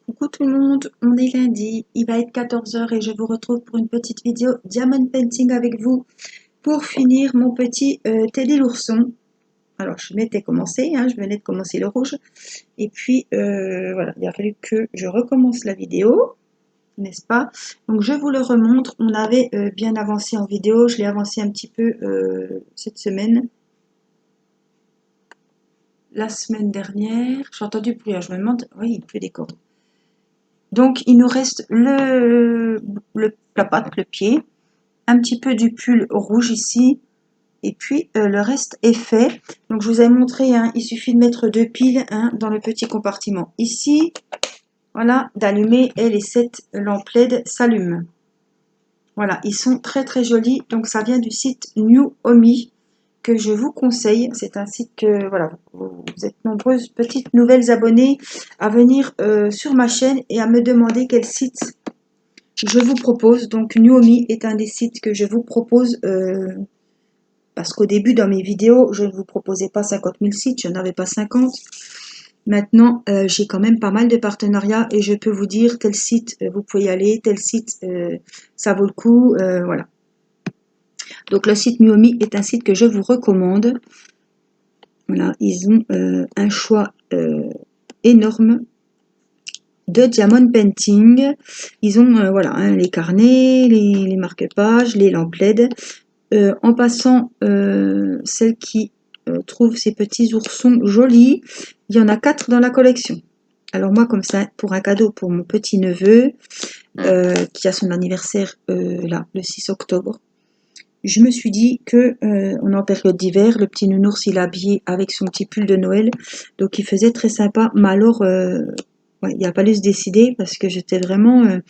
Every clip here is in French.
Coucou tout le monde, on est lundi, il va être 14 heures et je vous retrouve pour une petite vidéo Diamond Painting avec vous pour finir mon petit Teddy l'ourson. Alors je m'étais commencé, je venais de commencer le rouge et puis voilà, il a fallu que je recommence la vidéo, n'est-ce pas? Donc je vous le remontre, on avait bien avancé en vidéo, je l'ai avancé un petit peu cette semaine. La semaine dernière, j'ai entendu du bruit, je me demande, oui il pleut des cordes. Donc il nous reste la patte, le pied, un petit peu du pull rouge ici, et puis le reste est fait. Donc je vous ai montré, il suffit de mettre 2 piles dans le petit compartiment ici, voilà, d'allumer et les 7 lampes LED s'allument. Voilà, ils sont très très jolis, donc ça vient du site New Omi que je vous conseille. C'est un site que, voilà, vous êtes nombreuses petites nouvelles abonnées à venir sur ma chaîne et à me demander quel site je vous propose. Donc Nuomi est un des sites que je vous propose parce qu'au début dans mes vidéos je ne vous proposais pas 50 000 sites, je n'en avais pas 50. Maintenant j'ai quand même pas mal de partenariats et je peux vous dire tel site vous pouvez y aller, tel site ça vaut le coup, voilà. Donc le site Nuomi est un site que je vous recommande. Voilà, ils ont un choix énorme de Diamond Painting. Ils ont voilà, les carnets, les marque-pages, les lampes LED. En passant, celle qui trouve ces petits oursons jolis, il y en a 4 dans la collection. Alors moi, comme ça, pour un cadeau pour mon petit neveu, qui a son anniversaire là, le 6 octobre, je me suis dit que on est en période d'hiver, le petit nounours il est habillé avec son petit pull de Noël, donc il faisait très sympa. Mais alors, ouais, il a fallu se décider parce que j'étais vraiment,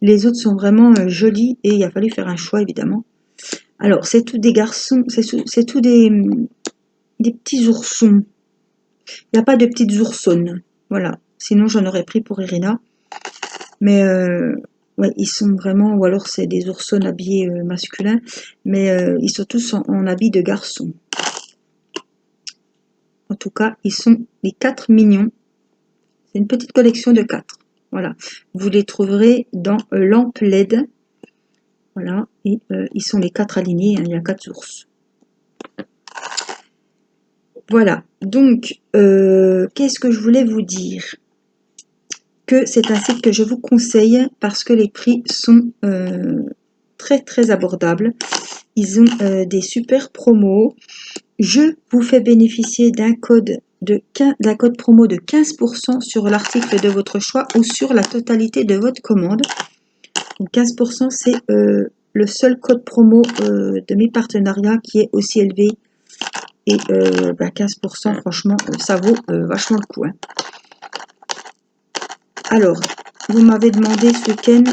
les autres sont vraiment jolis et il a fallu faire un choix évidemment. Alors c'est tout des garçons, c'est tout des petits oursons. Il n'y a pas de petites oursonnes, voilà. Sinon j'en aurais pris pour Irina, mais ouais, ils sont vraiment, ou alors c'est des oursons habillés masculins, mais ils sont tous en habit de garçon. En tout cas, ils sont les 4 mignons. C'est une petite collection de 4. Voilà. Vous les trouverez dans lampe LED. Voilà. Et ils sont les 4 alignés. Il y a 4 ours. Voilà. Donc, qu'est-ce que je voulais vous dire? Que c'est un site que je vous conseille parce que les prix sont très très abordables. Ils ont des super promos. Je vous fais bénéficier d'un code promo de 15% sur l'article de votre choix ou sur la totalité de votre commande. Donc 15%, c'est le seul code promo de mes partenariats qui est aussi élevé. Et 15%, franchement, ça vaut vachement le coup. Alors, vous m'avez demandé ce week-end,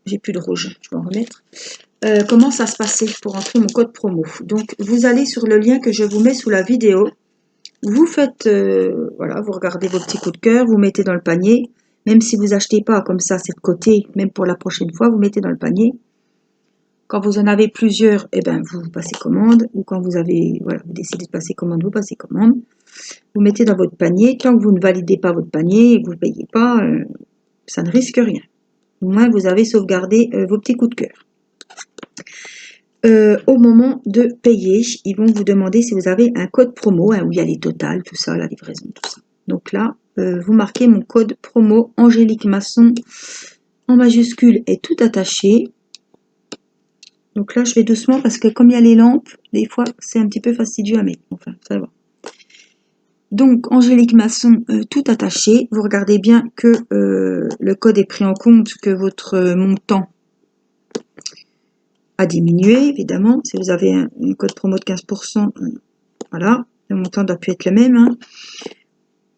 j'ai plus de rouge, je vais en remettre. Comment ça se passait pour entrer mon code promo. Donc, vous allez sur le lien que je vous mets sous la vidéo. Vous faites, voilà, vous regardez vos petits coups de cœur, vous mettez dans le panier. Même si vous n'achetez pas comme ça, c'est de côté, même pour la prochaine fois, vous mettez dans le panier. Quand vous en avez plusieurs, eh ben, vous passez commande. Ou quand vous avez, voilà, vous décidez de passer commande, vous passez commande. Vous mettez dans votre panier. Tant que vous ne validez pas votre panier et que vous ne payez pas, ça ne risque rien. Au moins, vous avez sauvegardé vos petits coups de cœur. Au moment de payer, ils vont vous demander si vous avez un code promo, où il y a les totales, tout ça, la livraison, tout ça. Donc là, vous marquez mon code promo Angélique Masson en majuscule et tout attaché. Donc là, je vais doucement parce que comme il y a les lampes, des fois, c'est un petit peu fastidieux à mettre. Enfin, ça va. Donc, Angélique Masson, tout attaché. Vous regardez bien que le code est pris en compte, que votre montant a diminué, évidemment. Si vous avez un code promo de 15%, voilà, le montant doit plus être le même.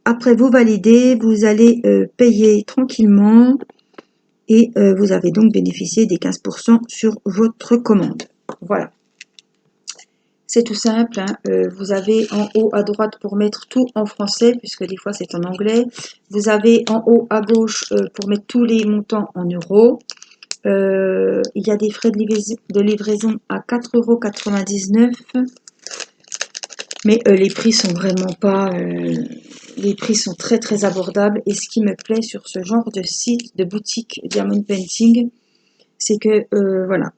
Après, vous validez, vous allez payer tranquillement et vous avez donc bénéficié des 15% sur votre commande. Voilà. C'est tout simple. Vous avez en haut à droite pour mettre tout en français, puisque des fois c'est en anglais. Vous avez en haut à gauche pour mettre tous les montants en euros. Il y a des frais de livraison à 4,99 €. Mais les prix sont vraiment pas... les prix sont très très abordables. Et ce qui me plaît sur ce genre de site, de boutique Diamond Painting, c'est que, voilà,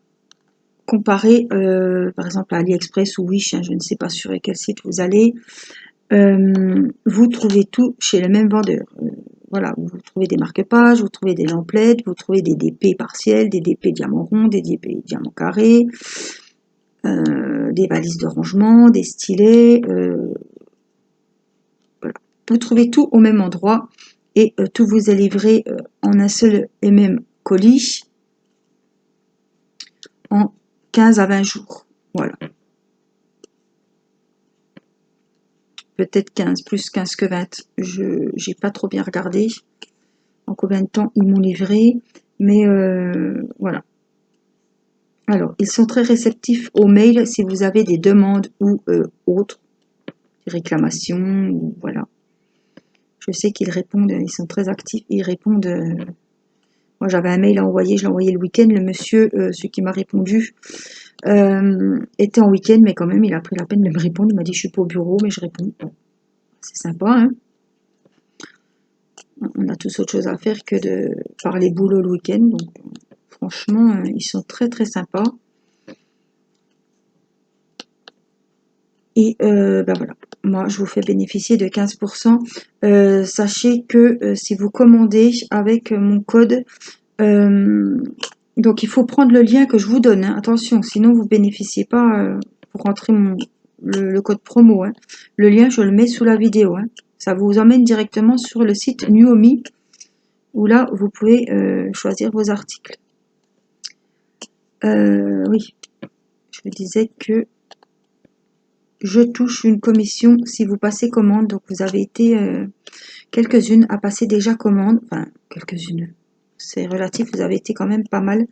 comparé par exemple à AliExpress ou Wish, hein, je ne sais pas sur quel site vous allez, vous trouvez tout chez le même vendeur. Voilà, vous trouvez des marque-pages, vous trouvez des lamplettes, vous trouvez des DP partiels, des DP diamants ronds, des DP diamants carrés, des valises de rangement, des stylets. Voilà. Vous trouvez tout au même endroit et tout vous est livré en un seul et même colis en 15 à 20 jours. Voilà. Peut-être 15, plus 15 que 20. Je n'ai pas trop bien regardé en combien de temps ils m'ont livré. Mais voilà. Alors, ils sont très réceptifs aux mails si vous avez des demandes ou autres, des réclamations, ou voilà. Je sais qu'ils répondent, ils sont très actifs, ils répondent. Moi, j'avais un mail à envoyer, je l'ai envoyé le week-end. Le monsieur, celui qui m'a répondu, était en week-end, mais quand même, il a pris la peine de me répondre. Il m'a dit, je suis pas au bureau, mais je réponds. Bon, c'est sympa, hein. On a tous autre chose à faire que de parler boulot le week-end. Donc, franchement, ils sont très très sympas. Et ben voilà, moi je vous fais bénéficier de 15%. Sachez que si vous commandez avec mon code, donc il faut prendre le lien que je vous donne, hein. Attention, sinon vous ne bénéficiez pas pour rentrer le code promo, hein. Le lien, je le mets sous la vidéo, hein. Ça vous emmène directement sur le site Nuomi, où là vous pouvez choisir vos articles. Oui, je vous disais que je touche une commission si vous passez commande. Donc vous avez été quelques-unes à passer déjà commande. Enfin, quelques-unes. C'est relatif, vous avez été quand même pas mal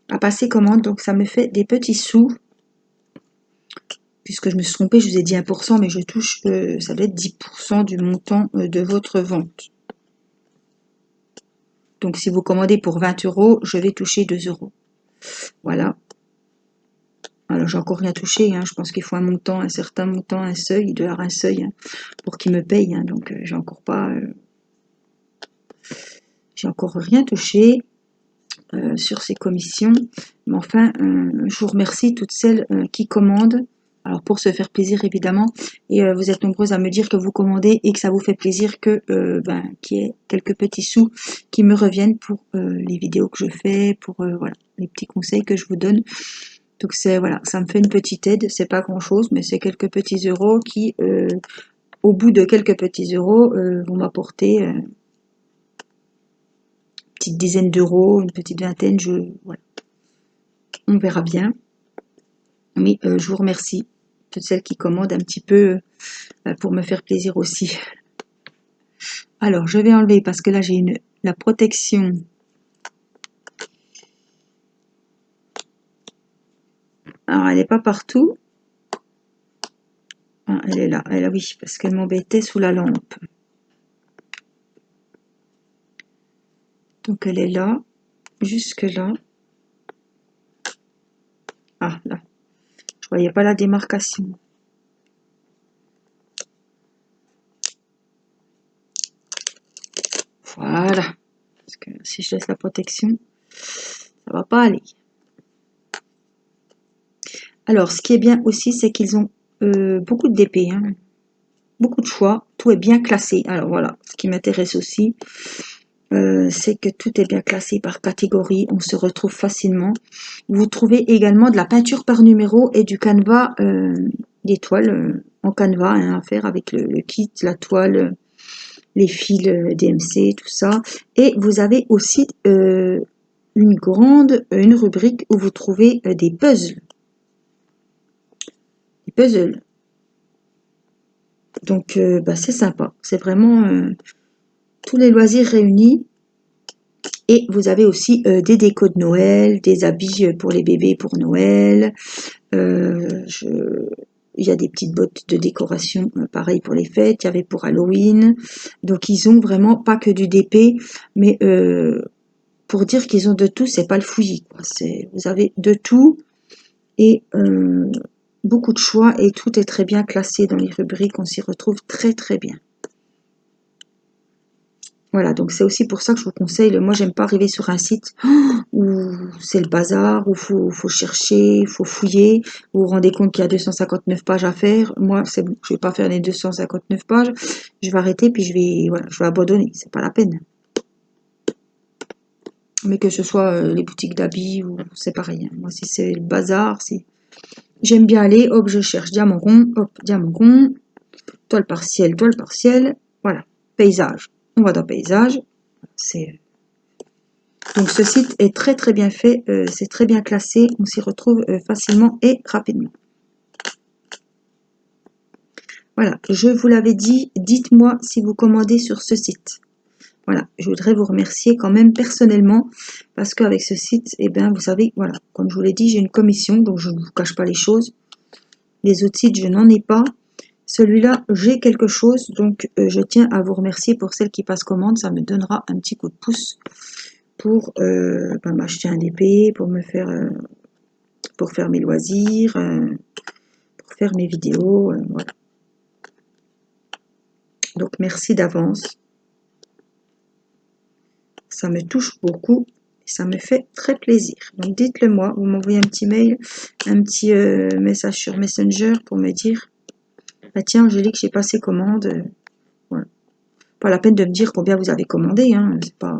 à passer commande. Donc ça me fait des petits sous. Puisque je me suis trompée, je vous ai dit 1%, mais je touche, ça doit être 10% du montant de votre vente. Donc si vous commandez pour 20 €, je vais toucher 2 €. Voilà. Alors j'ai encore rien touché, hein. Je pense qu'il faut un montant, un certain montant, un seuil, il doit y avoir un seuil, hein, pour qu'il me paye, hein. Donc j'ai encore pas, j'ai encore rien touché sur ces commissions. Mais enfin, je vous remercie toutes celles qui commandent. Alors pour se faire plaisir évidemment, et vous êtes nombreuses à me dire que vous commandez et que ça vous fait plaisir que qu'il y ait quelques petits sous qui me reviennent pour les vidéos que je fais, pour voilà, les petits conseils que je vous donne. Donc c'est voilà, ça me fait une petite aide, c'est pas grand chose, mais c'est quelques petits euros qui, au bout de quelques petits euros, vont m'apporter une petite dizaine d'euros, une petite vingtaine, voilà. On verra bien. Mais je vous remercie, toutes celles qui commandent un petit peu pour me faire plaisir aussi. Alors je vais enlever parce que là j'ai la protection. Alors elle n'est pas partout. Ah, elle est là, elle, oui, parce qu'elle m'embêtait sous la lampe. Donc elle est là, jusque là. Ah là, je voyais pas la démarcation. Voilà, parce que si je laisse la protection, ça va pas aller. Alors ce qui est bien aussi, c'est qu'ils ont beaucoup de DP, hein, beaucoup de choix, tout est bien classé. Alors voilà, ce qui m'intéresse aussi, c'est que tout est bien classé par catégorie, on se retrouve facilement. Vous trouvez également de la peinture par numéro et du canevas, des toiles en canevas, hein, à faire avec le kit, la toile, les fils DMC, tout ça. Et vous avez aussi une rubrique où vous trouvez des puzzles. Des puzzles. Donc c'est sympa, c'est vraiment tous les loisirs réunis. Et vous avez aussi des décos de Noël, des habits pour les bébés pour Noël. Il y a des petites bottes de décoration, pareil pour les fêtes. Il y avait pour Halloween. Donc ils ont vraiment pas que du DP, mais pour dire qu'ils ont de tout, c'est pas le fouillis, quoi. Vous avez de tout et beaucoup de choix et tout est très bien classé dans les rubriques, on s'y retrouve très très bien. Voilà, donc c'est aussi pour ça que je vous conseille, moi j'aime pas arriver sur un site où c'est le bazar, où faut chercher, il faut fouiller, vous vous rendez compte qu'il y a 259 pages à faire, moi c'est bon, je vais pas faire les 259 pages, je vais arrêter puis voilà, je vais abandonner, c'est pas la peine. Mais que ce soit les boutiques d'habits, ou c'est pareil, hein. Moi si c'est le bazar, j'aime bien aller, hop je cherche diamant rond, hop diamant rond, toile partielle, voilà, paysage, on va dans paysage, c'est... Donc ce site est très très bien fait, c'est très bien classé, on s'y retrouve facilement et rapidement. Voilà, je vous l'avais dit, dites-moi si vous commandez sur ce site. Voilà, je voudrais vous remercier quand même personnellement, parce qu'avec ce site, eh bien vous savez, voilà, comme je vous l'ai dit, j'ai une commission, donc je ne vous cache pas les choses. Les autres sites, je n'en ai pas. Celui-là, j'ai quelque chose, donc je tiens à vous remercier pour celles qui passent commande, ça me donnera un petit coup de pouce pour m'acheter un DP, pour faire mes loisirs, pour faire mes vidéos, voilà. Donc merci d'avance. Ça me touche beaucoup et ça me fait très plaisir. Donc dites-le moi, vous m'envoyez un petit mail, un petit message sur Messenger pour me dire bah tiens Angélique, j'ai passé commande. Voilà. Pas la peine de me dire combien vous avez commandé, hein, c'est pas.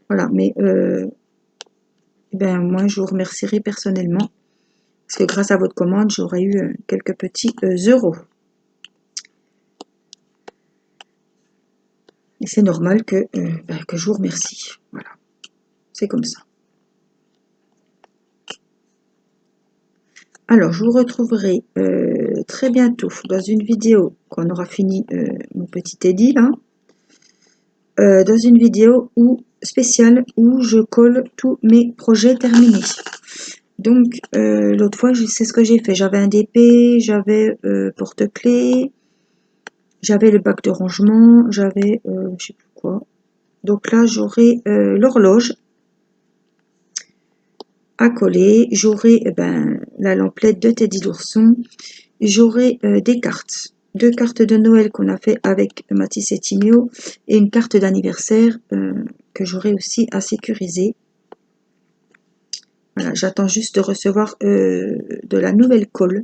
Voilà, mais ben moi je vous remercierai personnellement. Parce que grâce à votre commande, j'aurais eu quelques petits euros. Et c'est normal que je vous remercie. Voilà, c'est comme ça. Alors, je vous retrouverai très bientôt dans une vidéo quand on aura fini mon petit édit là. Dans une vidéo spéciale où je colle tous mes projets terminés. Donc, l'autre fois, c'est ce que j'ai fait. J'avais un DP, j'avais porte-clés, j'avais le bac de rangement, j'avais je sais plus quoi. Donc là, j'aurai l'horloge à coller, j'aurai la lamplette de Teddy l'ourson, j'aurai des cartes, 2 cartes de Noël qu'on a fait avec Matisse et Timio et une carte d'anniversaire que j'aurai aussi à sécuriser. Voilà, j'attends juste de recevoir de la nouvelle colle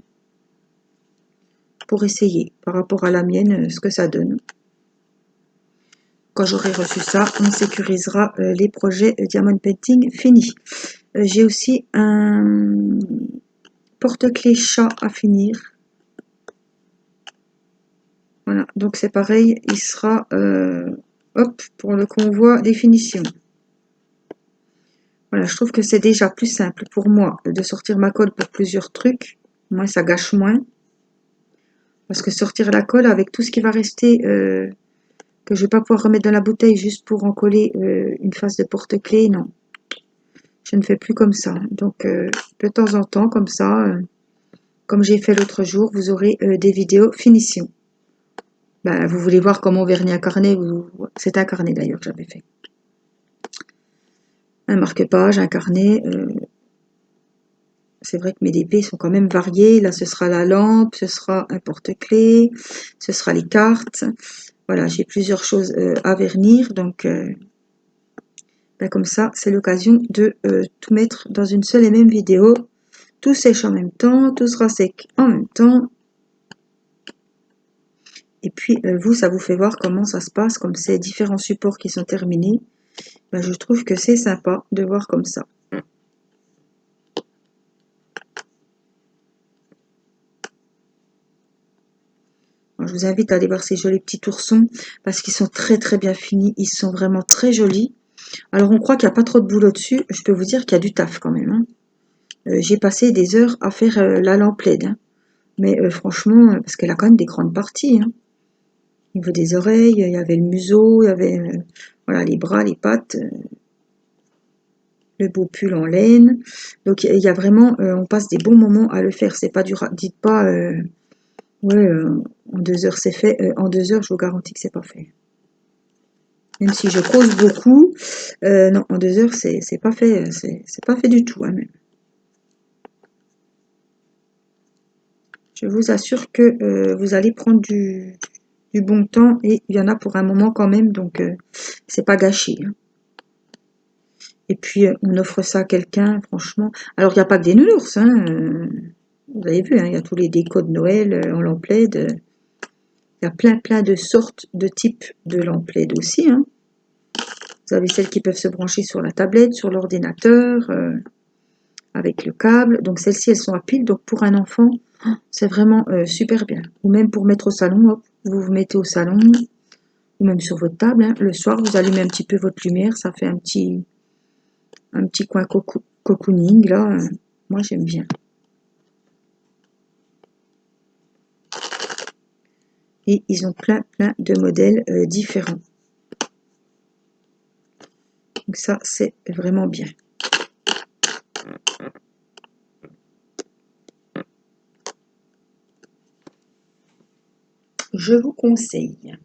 pour essayer par rapport à la mienne ce que ça donne. Quand j'aurai reçu ça, on sécurisera les projets Diamond Painting finis. J'ai aussi un porte-clés chat à finir. Voilà, donc c'est pareil, il sera hop pour le convoi des finitions. Voilà, je trouve que c'est déjà plus simple pour moi de sortir ma colle pour plusieurs trucs. Moi, ça gâche moins. Parce que sortir la colle avec tout ce qui va rester, que je vais pas pouvoir remettre dans la bouteille juste pour en coller une face de porte-clés, non. Je ne fais plus comme ça. Donc, de temps en temps, comme ça, comme j'ai fait l'autre jour, vous aurez des vidéos finition. Ben, vous voulez voir comment on vernit un carnet, c'est un carnet d'ailleurs que j'avais fait. Un marque-page, un carnet. C'est vrai que mes DP sont quand même variés. Là, ce sera la lampe, ce sera un porte-clés, ce sera les cartes. Voilà, j'ai plusieurs choses à vernir. Donc, comme ça, c'est l'occasion de tout mettre dans une seule et même vidéo. Tout sèche en même temps, tout sera sec en même temps. Et puis, vous, ça vous fait voir comment ça se passe, comme ces différents supports qui sont terminés. Ben, je trouve que c'est sympa de voir comme ça. Je vous invite à aller voir ces jolis petits oursons parce qu'ils sont très très bien finis. Ils sont vraiment très jolis. Alors on croit qu'il n'y a pas trop de boulot dessus. Je peux vous dire qu'il y a du taf quand même, hein. J'ai passé des heures à faire la lampe LED. Hein. Mais franchement, parce qu'elle a quand même des grandes parties. Hein. Au niveau des oreilles, il y avait le museau, il y avait voilà, les bras, les pattes, le beau pull en laine. Donc il y a vraiment, on passe des bons moments à le faire. C'est pas du dites pas ouais, en 2 heures c'est fait. En 2 heures, je vous garantis que c'est pas fait. Même si je cause beaucoup, non, en 2 heures, c'est pas fait, c'est pas fait du tout, hein, même. Je vous assure que vous allez prendre du bon temps et il y en a pour un moment quand même, donc c'est pas gâché. Hein. Et puis on offre ça à quelqu'un, franchement. Alors il n'y a pas que des nounours, hein, vous avez vu, hein, il y a tous les décos de Noël en lampe LED. Il y a plein de sortes de types de lampes LED aussi. Hein. Vous avez celles qui peuvent se brancher sur la tablette, sur l'ordinateur, avec le câble. Donc celles-ci, elles sont à pile. Donc pour un enfant, c'est vraiment super bien. Ou même pour mettre au salon, hop, vous vous mettez au salon, ou même sur votre table. Hein. Le soir, vous allumez un petit peu votre lumière, ça fait un petit coin cocooning. Là, moi j'aime bien. Et ils ont plein de modèles différents. Donc ça, c'est vraiment bien. Je vous conseille.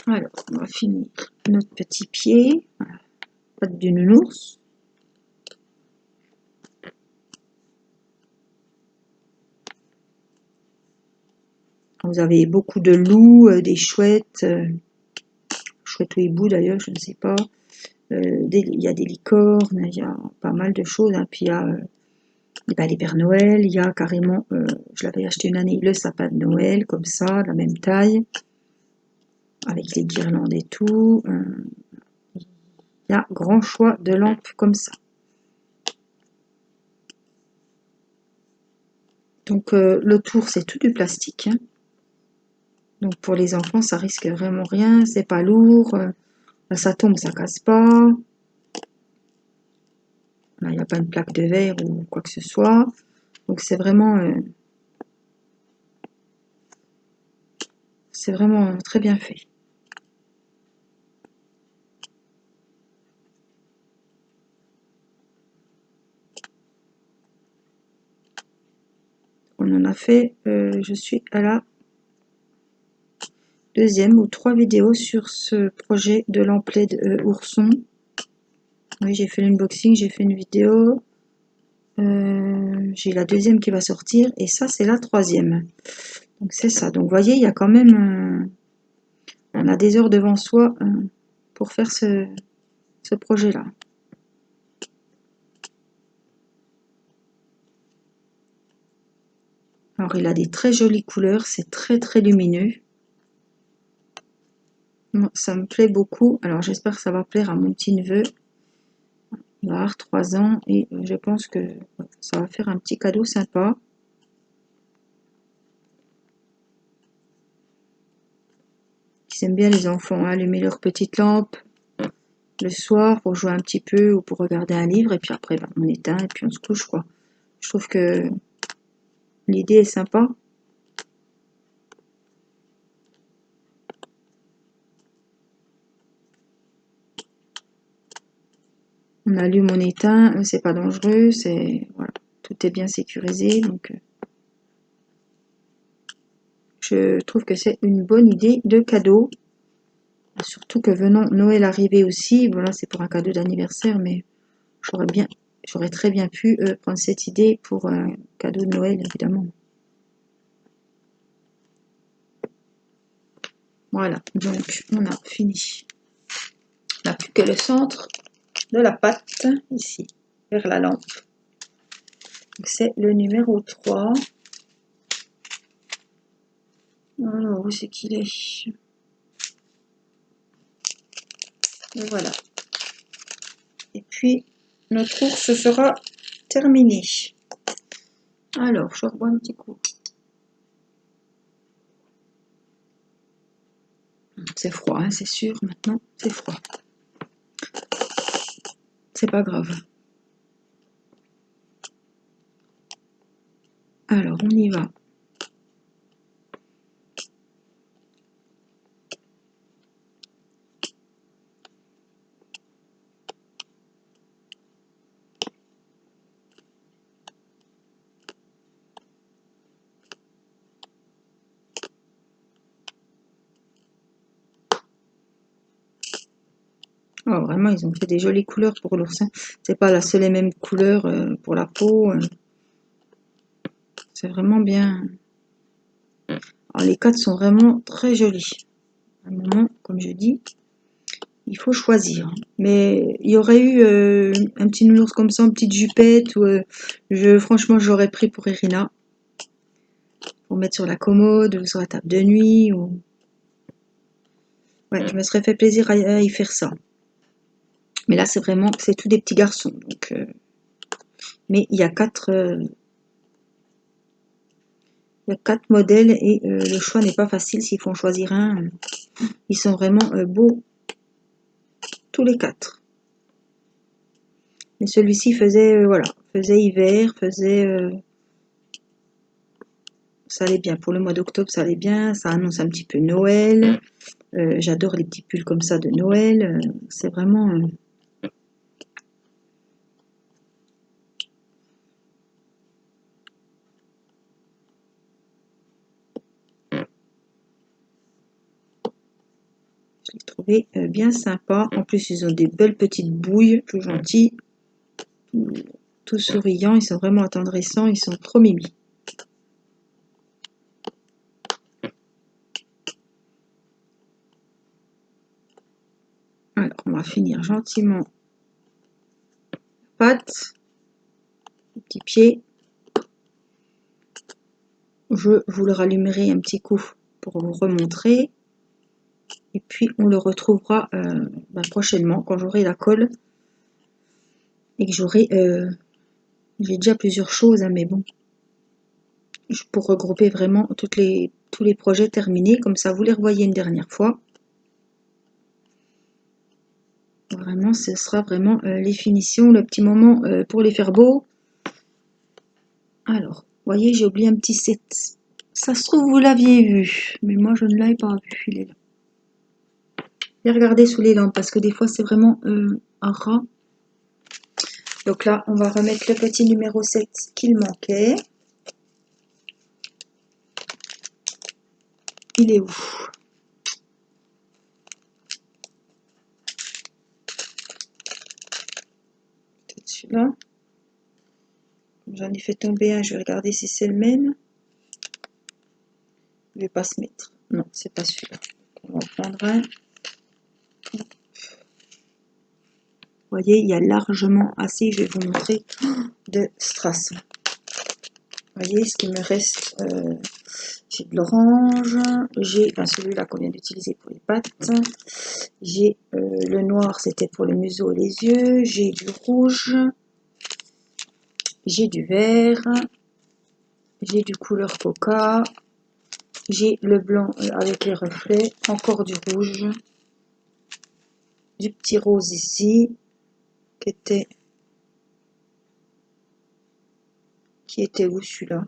Alors, on va finir notre petit pied. Voilà. Patte du nounours. Vous avez beaucoup de loups, des chouettes, chouettes ou hiboux d'ailleurs, je ne sais pas. Il y a des licornes, il y a pas mal de choses. Hein. Puis il y a les Pères Noël, il y a carrément, je l'avais acheté une année, le sapin de Noël, comme ça, de la même taille, avec les guirlandes et tout. Il y a grand choix de lampes comme ça. Donc le tour, c'est tout du plastique. Hein. Donc pour les enfants, ça risque vraiment rien, c'est pas lourd, ça tombe, ça casse pas. Là, il n'y a pas une plaque de verre ou quoi que ce soit. Donc c'est vraiment très bien fait. On en a fait, je suis à la deuxième ou trois vidéos sur ce projet de lampe LED ourson. Oui, j'ai fait l'unboxing, j'ai fait une vidéo. J'ai la deuxième qui va sortir et ça c'est la troisième. Donc c'est ça. Donc vous voyez, il y a quand même, on a des heures devant soi pour faire ce projet-là. Alors il a des très jolies couleurs, c'est très lumineux. Ça me plaît beaucoup. Alors j'espère que ça va plaire à mon petit neveu. Il va avoir 3 ans et je pense que ça va faire un petit cadeau sympa. Ils aiment bien les enfants, hein, allumer leur petite lampe le soir pour jouer un petit peu ou pour regarder un livre et puis après on éteint et puis on se couche quoi. Je trouve que l'idée est sympa. On allume, on éteint, c'est pas dangereux, voilà, tout est bien sécurisé donc je trouve que c'est une bonne idée de cadeau. Surtout que venant Noël arriver aussi, voilà, c'est pour un cadeau d'anniversaire, mais j'aurais très bien pu prendre cette idée pour un cadeau de Noël, évidemment. Voilà, donc on a fini. On n'a plus que le centre de la pâte, ici, vers la lampe. C'est le numéro 3. Alors, où c'est qu'il est? Et voilà. Et puis, notre ours sera terminé. Alors, je rebois un petit coup. C'est froid, hein, c'est sûr, maintenant, c'est froid. C'est pas grave. Alors, on y va. Oh, vraiment, ils ont fait des jolies couleurs pour l'oursin. C'est pas la seule et même couleur pour la peau. C'est vraiment bien. Alors, les 4 sont vraiment très jolis. À un moment, comme je dis, il faut choisir. Mais il y aurait eu un petit nounours comme ça, une petite jupette. Franchement, j'aurais pris pour Irina. Pour mettre sur la commode ou sur la table de nuit. Ouais, je me serais fait plaisir à y faire ça. Mais là, c'est tout des petits garçons. Donc, mais il y a 4 modèles et le choix n'est pas facile s'il faut en choisir un. Ils sont vraiment beaux, tous les 4. Mais celui-ci faisait, faisait hiver, ça allait bien. Pour le mois d'octobre, ça allait bien. Ça annonce un petit peu Noël. J'adore les petits pulls comme ça de Noël. C'est vraiment... je l'ai trouvé bien sympa. En plus, ils ont des belles petites bouilles, tout gentils, tout souriants. Ils sont vraiment attendrissants. Ils sont trop mimi. Alors, on va finir gentiment la patte, les petits pieds. Je vous le rallumerai un petit coup pour vous remontrer. Et puis, on le retrouvera prochainement quand j'aurai la colle et que j'aurai... j'ai déjà plusieurs choses, hein, mais bon. Pour regrouper vraiment tous les projets terminés. Comme ça, vous les revoyez une dernière fois. Vraiment, ce sera vraiment les finitions, le petit moment pour les faire beaux. Alors, vous voyez, j'ai oublié un petit set. Ça se trouve, vous l'aviez vu, mais moi, je ne l'avais pas vu. Il est là. Et regardez sous les lampes, parce que des fois, c'est vraiment un rat. Donc là, on va remettre le petit numéro 7 qu'il manquait. Il est où? Peut-être celui-là. J'en ai fait tomber un, je vais regarder si c'est le même. Il ne va pas se mettre. Non, c'est pas celui-là. On va en prendre un. Vous voyez, il y a largement assez, je vais vous montrer, de strass. Vous voyez, ce qui me reste, j'ai de l'orange, j'ai celui-là qu'on vient d'utiliser pour les pattes, j'ai le noir, c'était pour le museau et les yeux, j'ai du rouge, j'ai du vert, j'ai du couleur coca, j'ai le blanc avec les reflets, encore du rouge, du petit rose ici, qui était où celui-là?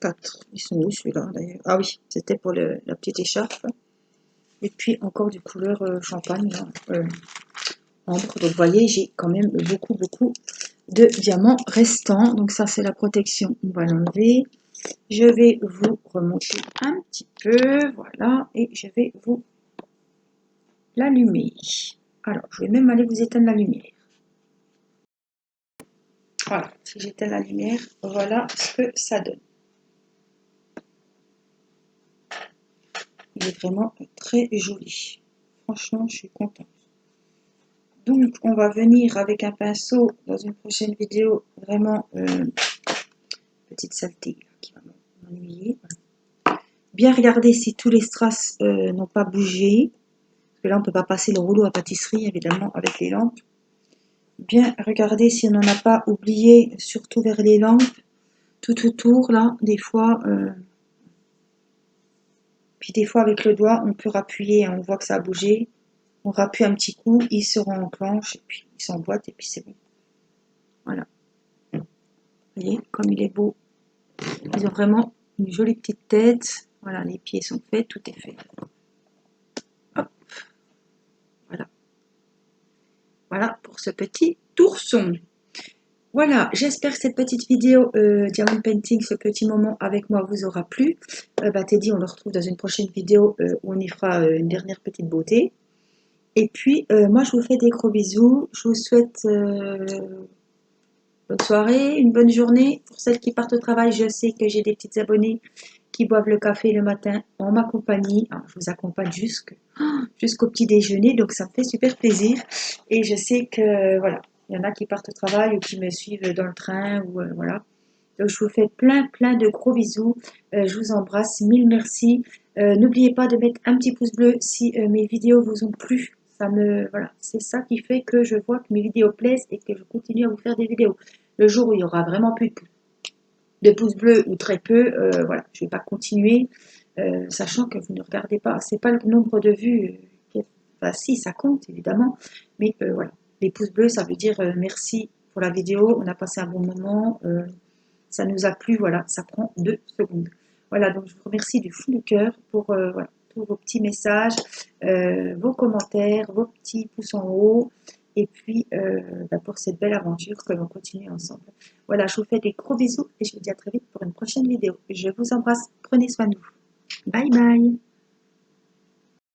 4. Ils sont où celui-là d'ailleurs? Ah oui, c'était pour la petite écharpe. Et puis encore du couleur champagne, là, ambre. Donc vous voyez, j'ai quand même beaucoup de diamants restants. Donc ça c'est la protection, on va l'enlever. Je vais vous remonter un petit peu, voilà, et je vais vous l'allumer. Alors, je vais même aller vous éteindre la lumière. Voilà, si j'éteins la lumière, voilà ce que ça donne. Il est vraiment très joli. Franchement, je suis contente. Donc, on va venir avec un pinceau dans une prochaine vidéo. Vraiment, petite saleté qui va m'ennuyer. Bien regarder si tous les strass n'ont pas bougé. Parce que là, on ne peut pas passer le rouleau à pâtisserie, évidemment, avec les lampes. Bien regarder si on n'en a pas oublié, surtout vers les lampes. Tout autour, là, des fois... Puis des fois, avec le doigt, on peut rappuyer, on voit que ça a bougé. On rappuie un petit coup, il se renclenche, et puis il s'emboîte, et puis c'est bon. Voilà. Vous voyez, comme il est beau. Ils ont vraiment une jolie petite tête. Voilà, les pieds sont faits, tout est fait. Hop. Voilà. Voilà pour ce petit ourson. Voilà, j'espère que cette petite vidéo Diamond Painting, ce petit moment avec moi vous aura plu. Teddy, on le retrouve dans une prochaine vidéo où on y fera une dernière petite beauté. Et puis, moi, je vous fais des gros bisous. Je vous souhaite bonne soirée, une bonne journée. Pour celles qui partent au travail, je sais que j'ai des petites abonnées qui boivent le café le matin en ma compagnie. Alors, je vous accompagne jusqu'au petit déjeuner, donc ça me fait super plaisir. Et je sais que, voilà, il y en a qui partent au travail ou qui me suivent dans le train, ou voilà. Donc, je vous fais plein de gros bisous. Je vous embrasse, mille merci. N'oubliez pas de mettre un petit pouce bleu si mes vidéos vous ont plu. Voilà, c'est ça qui fait que je vois que mes vidéos plaisent et que je continue à vous faire des vidéos. Le jour où il y aura vraiment plus de pouces bleus ou très peu, voilà, je ne vais pas continuer, sachant que vous ne regardez pas, c'est pas le nombre de vues, enfin si, ça compte évidemment, mais voilà, les pouces bleus, ça veut dire merci pour la vidéo, on a passé un bon moment, ça nous a plu, voilà, ça prend 2 secondes. Voilà, donc je vous remercie du fond du cœur pour voilà, tous vos petits messages, vos commentaires, vos petits pouces en haut, et puis pour cette belle aventure que l'on continue ensemble. Voilà, je vous fais des gros bisous et je vous dis à très vite pour une prochaine vidéo. Je vous embrasse, prenez soin de vous. Bye bye.